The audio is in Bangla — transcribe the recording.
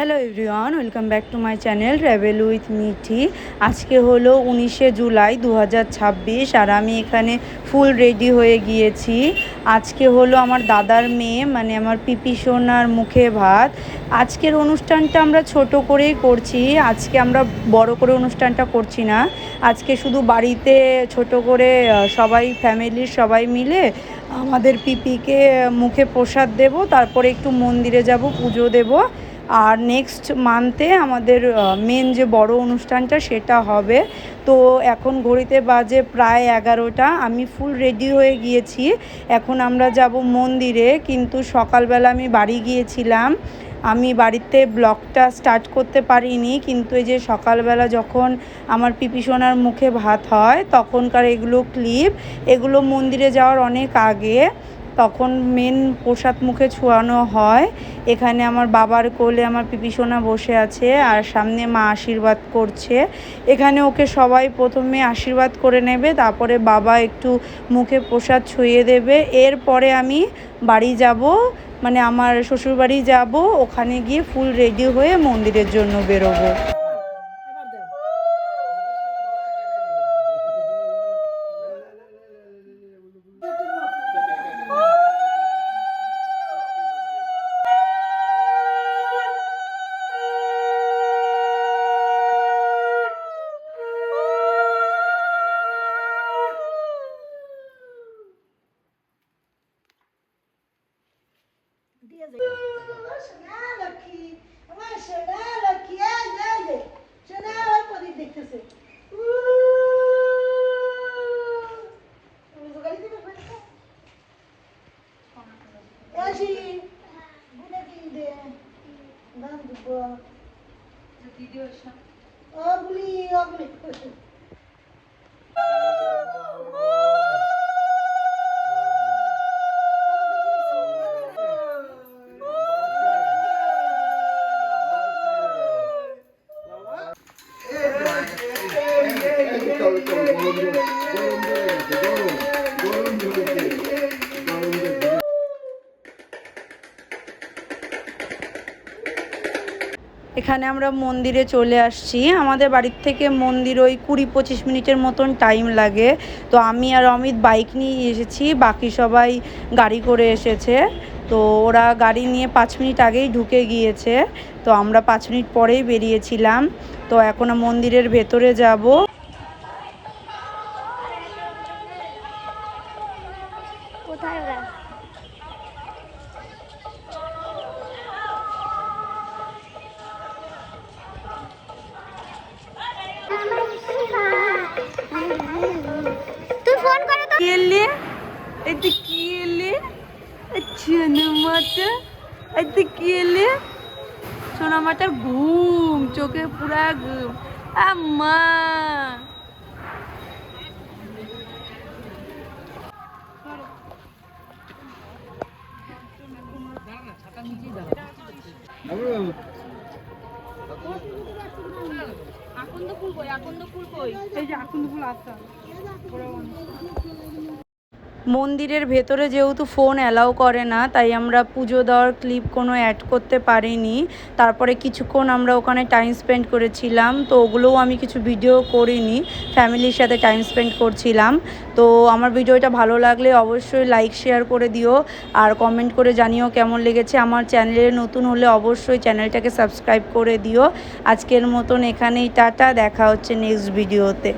Hello everyone, welcome back to my channel travel with Mithi. আজকে হলো 19শে জুলাই 2026 আর আমি এখানে ফুল রেডি হয়ে গিয়েছি। আজকে হলো আমার দাদার মেয়ে মানে আমার পিপি সোনার মুখে ভাত। আজকের অনুষ্ঠানটা আমরা ছোট করেই করছি, আজকে আমরা বড় করে অনুষ্ঠানটা করছি না। আজকে শুধু বাড়িতে ছোট করে সবাই ফ্যামিলির সবাই মিলে আমাদের পিপিকে মুখে প্রসাদ দেব, তারপরে একটু মন্দিরে যাব, পুজো দেব। আর নেক্সট মান্থে আমাদের মেন যে বড় অনুষ্ঠানটা সেটা হবে। তো এখন ঘড়িতে বাজে প্রায় 11টা, আমি ফুল রেডি হয়ে গিয়েছি। এখন আমরা যাব মন্দিরে, কিন্তু সকালবেলা আমি বাড়ি গিয়েছিলাম। আমি বাড়িতে ব্লগটা স্টার্ট করতে পারিনি, কিন্তু এই যে সকালবেলা যখন আমার পিপি সোনার মুখে ভাত হয় তখনকার এগুলো ক্লিপ। এগুলো মন্দিরে যাওয়ার অনেক আগে, তখন মেন প্রসাদ মুখে ছোঁয়ানো হয়। এখানে আমার বাবার কোলে আমার পিপি সোনা বসে আছে আর সামনে মা আশীর্বাদ করছে। এখানে ওকে সবাই প্রথমে আশীর্বাদ করে নেবে, তারপরে বাবা একটু মুখে প্রসাদ ছুঁয়ে দেবে। এরপরে আমি বাড়ি যাব, মানে আমার শ্বশুরবাড়ি যাব, ওখানে গিয়ে ফুল রেডি হয়ে মন্দিরের জন্য বেরোবো। এখানে আমরা মন্দিরে চলে আসছি। আমাদের বাড়ির থেকে মন্দির ওই 20-25 মিনিটের মতন টাইম লাগে। তো আমি আর অমিত বাইক নিয়ে এসেছি, বাকি সবাই গাড়ি করে এসেছে। তো ওরা গাড়ি নিয়ে 5 মিনিট আগেই ঢুকে গিয়েছে, তো আমরা 5 মিনিট পরেই বেরিয়েছিলাম। তো এখন মন্দিরের ভেতরে যাব। কোথায় ওরা? তুই ফোন করে তো এলে এতে কি এলে সোনামাটা, এতে কি এলে সোনামাটার ঘুম, চোখে পুরা ঘুম। আম্মা আকন্দ ফুল কই, আকন্দ ফুল কই? এই যে আকন্দ ফুল আছে। মন্দিরের ভেতরে যেহেতু ফোন অ্যালাউ করে না, তাই আমরা পুজো দেওয়ার ক্লিপ কোনো অ্যাড করতে পারিনি। তারপরে কিছুক্ষণ আমরা ওখানে টাইম স্পেন্ড করেছিলাম, তো ওগুলোও আমি কিছু ভিডিও করিনি, ফ্যামিলির সাথে টাইম স্পেন্ড করছিলাম। তো আমার ভিডিওটা ভালো লাগলে অবশ্যই লাইক শেয়ার করে দিও আর কমেন্ট করে জানিও কেমন লেগেছে। আমার চ্যানেলে নতুন হলে অবশ্যই চ্যানেলটাকে সাবস্ক্রাইব করে দিও। আজকের মতন এখানেই টাটা, দেখা হচ্ছে নেক্সট ভিডিওতে।